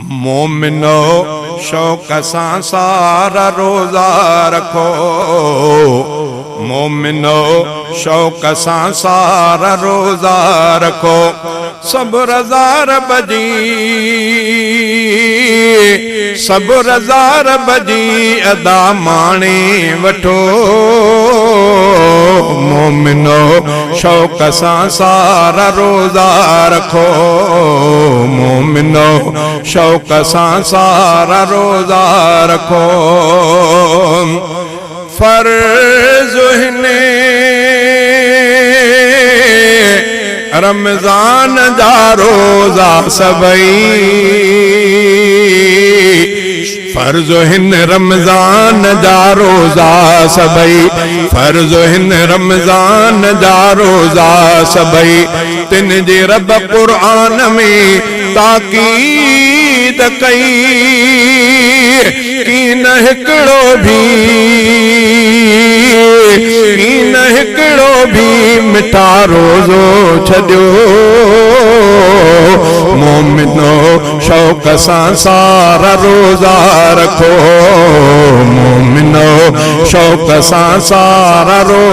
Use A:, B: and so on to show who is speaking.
A: मोमिनो शौक सां सारा रोज़ा रखो, मोमिनो शौक सां सारा रोज़ा रखो। सब रज़ा रब जी, सब रज़ा रब जी अदा माणे वठो। मोमिनो शौक सां सारा रोज़ा रखो, मोमिनो शौक सां सारा रोज़ा रखो। फर्ज़ हिने रमज़ान जा रोज़ा सबई, फर्ज़ हिन रमज़ान जा रोज़ा सबई, फर्ज़ हिन रमज़ान जा रोज़ा सबई। तिन जे रब क़ुरान में ताकीद कई कि न हिकिड़ो भी, कि न हिकिड़ो भी मिठा रोज़ो छॾियो। मोमिनो शौक सां सारा रोज़ा रखो, मोमिनो शौक सां सारा रोज़ा